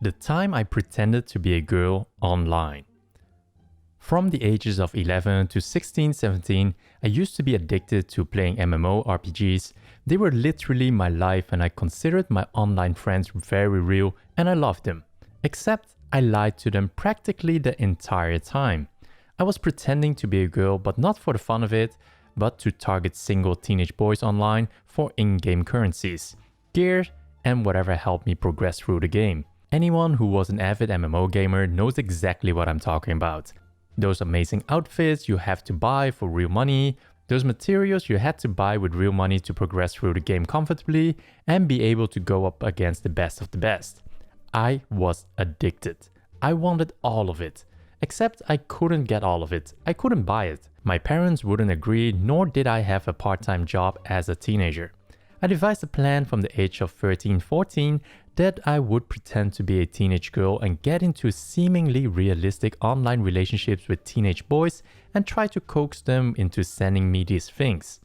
The time I pretended to be a girl online. From the ages of 11 to 16, 17, I used to be addicted to playing MMORPGs. They were literally my life and I considered my online friends very real and I loved them. Except I lied to them practically the entire time. I was pretending to be a girl, but not for the fun of it, but to target single teenage boys online for in-game currencies, gear, and whatever helped me progress through the game. Anyone who was an avid MMO gamer knows exactly what I'm talking about. Those amazing outfits you have to buy for real money, those materials you had to buy with real money to progress through the game comfortably and be able to go up against the best of the best. I was addicted. I wanted all of it. Except I couldn't get all of it. I couldn't buy it. My parents wouldn't agree, nor did I have a part-time job as a teenager. I devised a plan from the age of 13, 14 that I would pretend to be a teenage girl and get into seemingly realistic online relationships with teenage boys and try to coax them into sending me these things.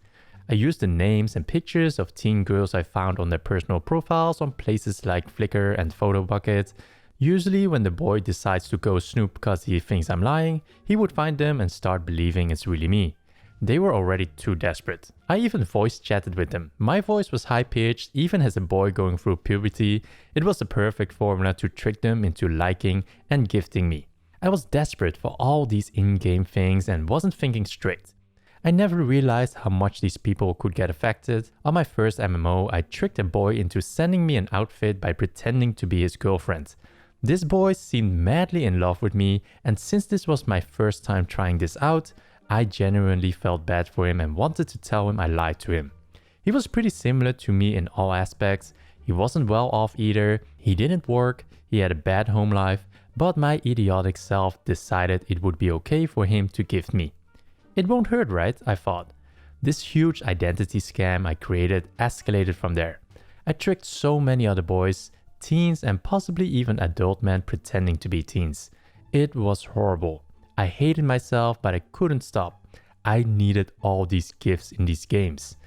I used the names and pictures of teen girls I found on their personal profiles on places like Flickr and PhotoBucket. Usually when the boy decides to go snoop because he thinks I'm lying, he would find them and start believing it's really me. They were already too desperate. I even voice chatted with them. My voice was high-pitched, even as a boy going through puberty. It was the perfect formula to trick them into liking and gifting me. I was desperate for all these in-game things and wasn't thinking straight. I never realized how much these people could get affected. On my first MMO, I tricked a boy into sending me an outfit by pretending to be his girlfriend. This boy seemed madly in love with me, and since this was my first time trying this out, I genuinely felt bad for him and wanted to tell him I lied to him. He was pretty similar to me in all aspects. He wasn't well off either, he didn't work, he had a bad home life, but my idiotic self decided it would be okay for him to gift me. It won't hurt, right? I thought. This huge identity scam I created escalated from there. I tricked so many other boys, teens and possibly even adult men pretending to be teens. It was horrible. I hated myself, but I couldn't stop. I needed all these gifts in these games.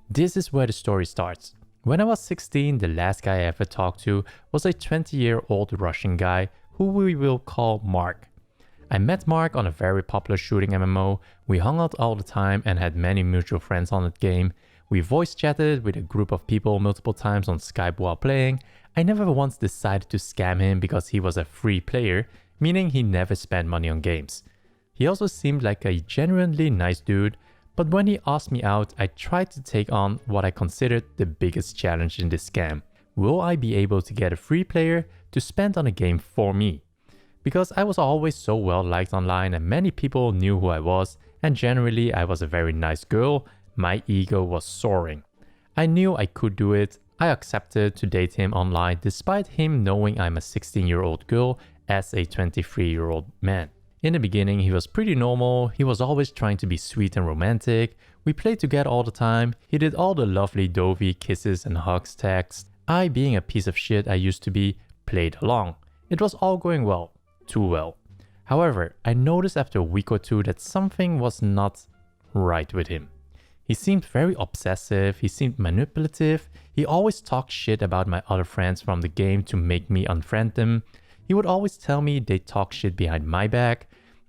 This is where the story starts. When I was 16, the last guy I ever talked to was a 20-year-old Russian guy who we will call Mark. I met Mark on a very popular shooting MMO. We hung out all the time and had many mutual friends on that game. We voice chatted with a group of people multiple times on Skype while playing. I never once decided to scam him because he was a free player, meaning he never spent money on games. He also seemed like a genuinely nice dude, but when he asked me out, I tried to take on what I considered the biggest challenge in this scam. Will I be able to get a free player to spend on a game for me? Because I was always so well liked online and many people knew who I was, and generally I was a very nice girl, my ego was soaring. I knew I could do it. I accepted to date him online despite him knowing I'm a 16-year-old girl as a 23-year-old man. In the beginning, he was pretty normal. He was always trying to be sweet and romantic. We played together all the time. He did all the lovely dovey kisses and hugs text. I, being a piece of shit I used to be, played along. It was all going well. Too well. However, I noticed after a week or two that something was not right with him. He seemed very obsessive. He seemed manipulative. He always talked shit about my other friends from the game to make me unfriend them. He would always tell me they talk shit behind my back.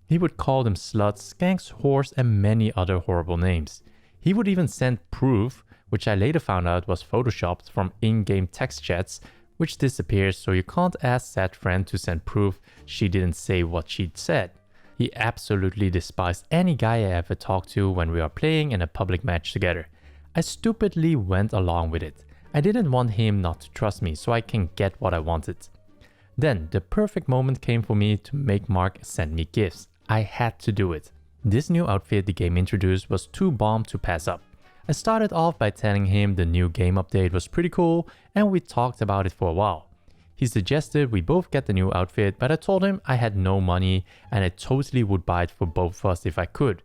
He would call them sluts, skanks, whores, and many other horrible names. He would even send proof, which I later found out was photoshopped from in-game text chats, which disappears so you can't ask that friend to send proof she didn't say what she'd said. He absolutely despised any guy I ever talked to when we were playing in a public match together. I stupidly went along with it. I didn't want him not to trust me so I can get what I wanted. Then the perfect moment came for me to make Mark send me gifts. I had to do it. This new outfit the game introduced was too bomb to pass up. I started off by telling him the new game update was pretty cool and we talked about it for a while. He suggested we both get the new outfit, but I told him I had no money and I totally would buy it for both of us if I could.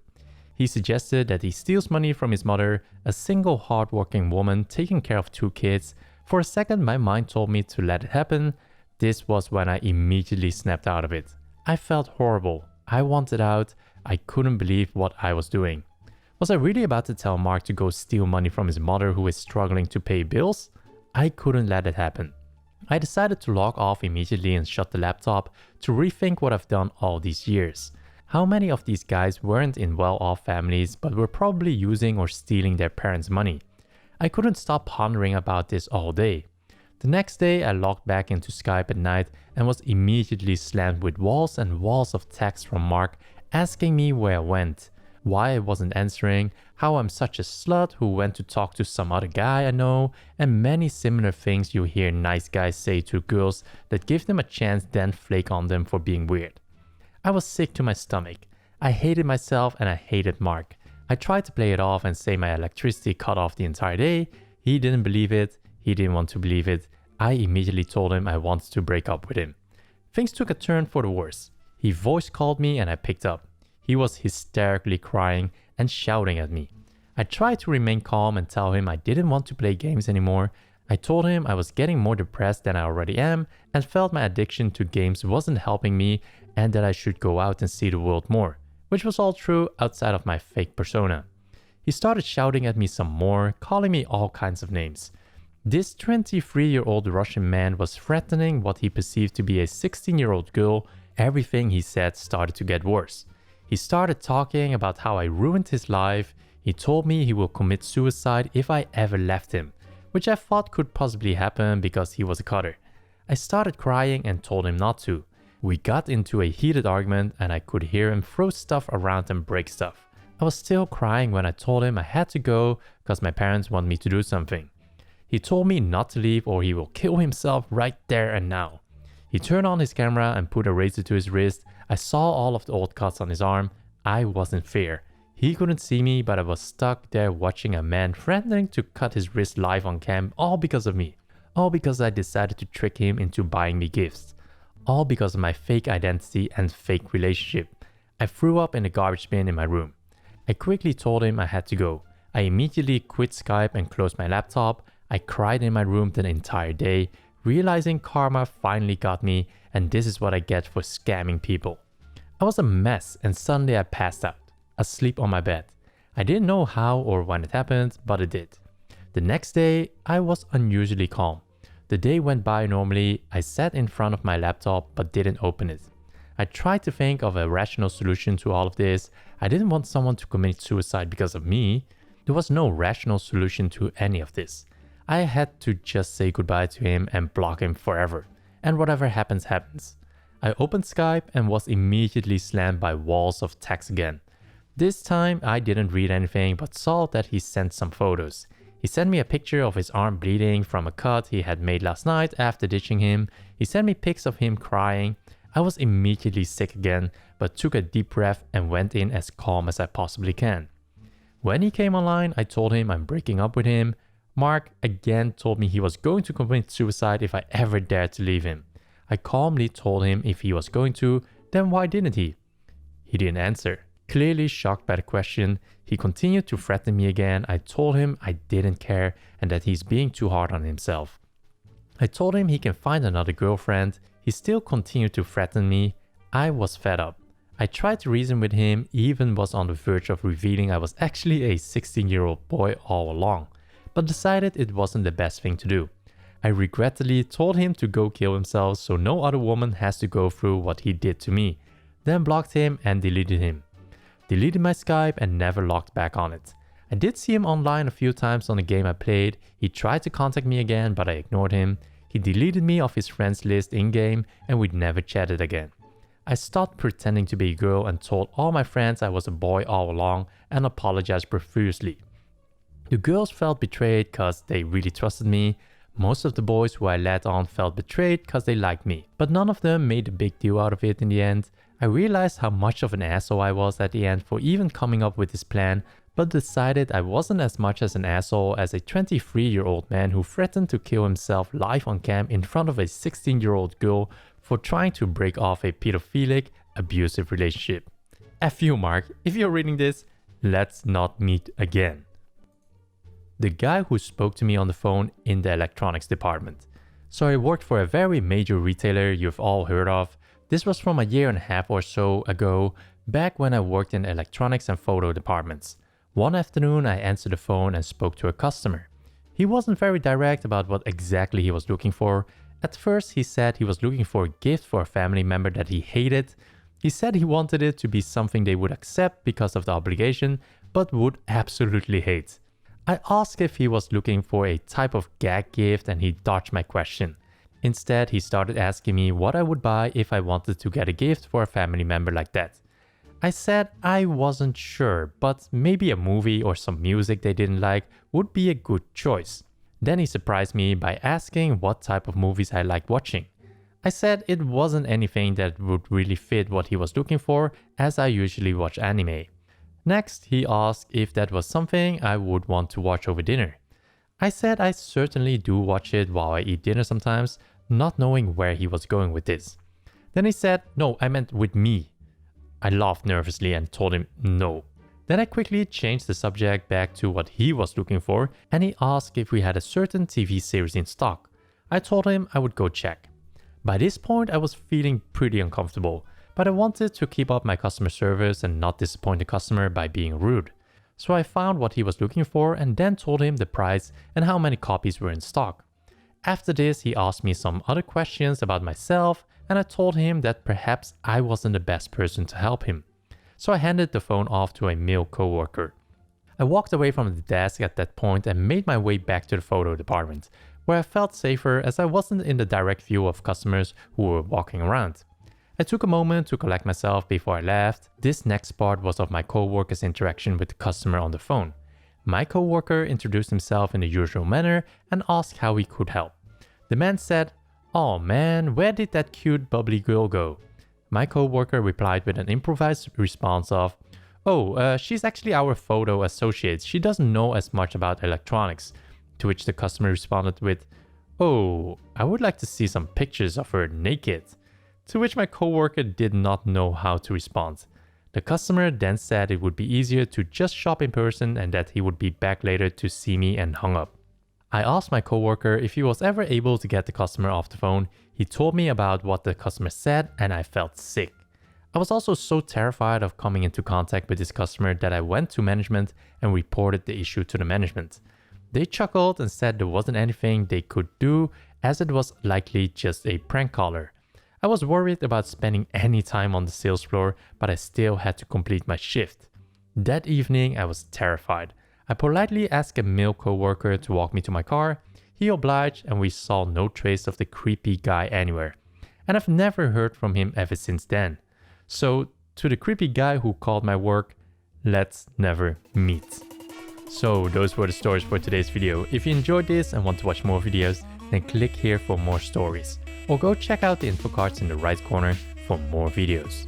He suggested that he steals money from his mother, a single hardworking woman taking care of 2 kids. For a second my mind told me to let it happen. This was when I immediately snapped out of it. I felt horrible. I wanted out. I couldn't believe what I was doing. Was I really about to tell Mark to go steal money from his mother who is struggling to pay bills? I couldn't let it happen. I decided to log off immediately and shut the laptop to rethink what I've done all these years. How many of these guys weren't in well-off families but were probably using or stealing their parents' money? I couldn't stop pondering about this all day. The next day, I logged back into Skype at night and was immediately slammed with walls and walls of text from Mark asking me where I went, why I wasn't answering, how I'm such a slut who went to talk to some other guy I know, and many similar things you hear nice guys say to girls that give them a chance then flake on them for being weird. I was sick to my stomach. I hated myself and I hated Mark. I tried to play it off and say my electricity cut off the entire day. He didn't believe it. He didn't want to believe it. I immediately told him I wanted to break up with him. Things took a turn for the worse. He voice called me and I picked up. He was hysterically crying and shouting at me. I tried to remain calm and tell him I didn't want to play games anymore. I told him I was getting more depressed than I already am and felt my addiction to games wasn't helping me and that I should go out and see the world more, which was all true outside of my fake persona. He started shouting at me some more, calling me all kinds of names. This 23-year-old Russian man was threatening what he perceived to be a 16-year-old girl. Everything he said started to get worse. He started talking about how I ruined his life. He told me he will commit suicide if I ever left him, which I thought could possibly happen because he was a cutter. I started crying and told him not to. We got into a heated argument and I could hear him throw stuff around and break stuff. I was still crying when I told him I had to go because my parents want me to do something. He told me not to leave or he will kill himself right there and now. He turned on his camera and put a razor to his wrist. I saw all of the old cuts on his arm. I was in fear. He couldn't see me, but I was stuck there watching a man threatening to cut his wrist live on cam, all because of me. All because I decided to trick him into buying me gifts. All because of my fake identity and fake relationship. I threw up in the garbage bin in my room. I quickly told him I had to go. I immediately quit Skype and closed my laptop. I cried in my room the entire day, realizing karma finally got me and this is what I get for scamming people. I was a mess and suddenly I passed out, asleep on my bed. I didn't know how or when it happened, but it did. The next day, I was unusually calm. The day went by normally. I sat in front of my laptop but didn't open it. I tried to think of a rational solution to all of this. I didn't want someone to commit suicide because of me. There was no rational solution to any of this. I had to just say goodbye to him and block him forever. And whatever happens, happens. I opened Skype and was immediately slammed by walls of text again. This time I didn't read anything but saw that he sent some photos. He sent me a picture of his arm bleeding from a cut he had made last night after ditching him. He sent me pics of him crying. I was immediately sick again, but took a deep breath and went in as calm as I possibly can. When he came online, I told him I'm breaking up with him. Mark again told me he was going to commit suicide if I ever dared to leave him. I calmly told him if he was going to, then why didn't he? He didn't answer. Clearly shocked by the question, he continued to threaten me again. I told him I didn't care and that he's being too hard on himself. I told him he can find another girlfriend. He still continued to threaten me. I was fed up. I tried to reason with him, even was on the verge of revealing I was actually a 16-year-old boy all along, but decided it wasn't the best thing to do. I regretfully told him to go kill himself so no other woman has to go through what he did to me, then blocked him and deleted him. Deleted my Skype and never logged back on it. I did see him online a few times on a game I played. He tried to contact me again, but I ignored him. He deleted me off his friends list in-game and we never chatted again. I stopped pretending to be a girl and told all my friends I was a boy all along and apologized profusely. The girls felt betrayed because they really trusted me. Most of the boys who I led on felt betrayed because they liked me, but none of them made a big deal out of it in the end. I realized how much of an asshole I was at the end for even coming up with this plan, but decided I wasn't as much as an asshole as a 23-year-old man who threatened to kill himself live on cam in front of a 16-year-old girl for trying to break off a pedophilic, abusive relationship. F you, Mark. If you're reading this, let's not meet again. The guy who spoke to me on the phone in the electronics department. So I worked for a very major retailer you've all heard of. This was from a year and a half or so ago, back when I worked in electronics and photo departments. One afternoon, I answered the phone and spoke to a customer. He wasn't very direct about what exactly he was looking for. At first, he said he was looking for a gift for a family member that he hated. He said he wanted it to be something they would accept because of the obligation, but would absolutely hate. I asked if he was looking for a type of gag gift and he dodged my question. Instead, he started asking me what I would buy if I wanted to get a gift for a family member like that. I said I wasn't sure, but maybe a movie or some music they didn't like would be a good choice. Then he surprised me by asking what type of movies I liked watching. I said it wasn't anything that would really fit what he was looking for, as I usually watch anime. Next, he asked if that was something I would want to watch over dinner. I said I certainly do watch it while I eat dinner sometimes, not knowing where he was going with this. Then he said, "No, I meant with me." I laughed nervously and told him no. Then I quickly changed the subject back to what he was looking for, and he asked if we had a certain TV series in stock. I told him I would go check. By this point, I was feeling pretty uncomfortable, but I wanted to keep up my customer service and not disappoint the customer by being rude. So I found what he was looking for and then told him the price and how many copies were in stock. After this, he asked me some other questions about myself, and I told him that perhaps I wasn't the best person to help him. So I handed the phone off to a male coworker. I walked away from the desk at that point and made my way back to the photo department, where I felt safer as I wasn't in the direct view of customers who were walking around. I took a moment to collect myself before I left. This next part was of my coworker's interaction with the customer on the phone. My coworker introduced himself in the usual manner and asked how he could help. The man said, "Oh man, where did that cute bubbly girl go?" My coworker replied with an improvised response of, she's actually our photo associate. She doesn't know as much about electronics." To which the customer responded with, "Oh, I would like to see some pictures of her naked." To which my coworker did not know how to respond. The customer then said it would be easier to just shop in person and that he would be back later to see me, and hung up. I asked my coworker if he was ever able to get the customer off the phone. He told me about what the customer said and I felt sick. I was also so terrified of coming into contact with this customer that I went to management and reported the issue to the management. They chuckled and said there wasn't anything they could do as it was likely just a prank caller. I was worried about spending any time on the sales floor, but I still had to complete my shift. That evening, I was terrified. I politely asked a male coworker to walk me to my car. He obliged and we saw no trace of the creepy guy anywhere. And I've never heard from him ever since then. So, to the creepy guy who called my work, let's never meet. So, those were the stories for today's video. If you enjoyed this and want to watch more videos, then click here for more stories. Or go check out the info cards in the right corner for more videos.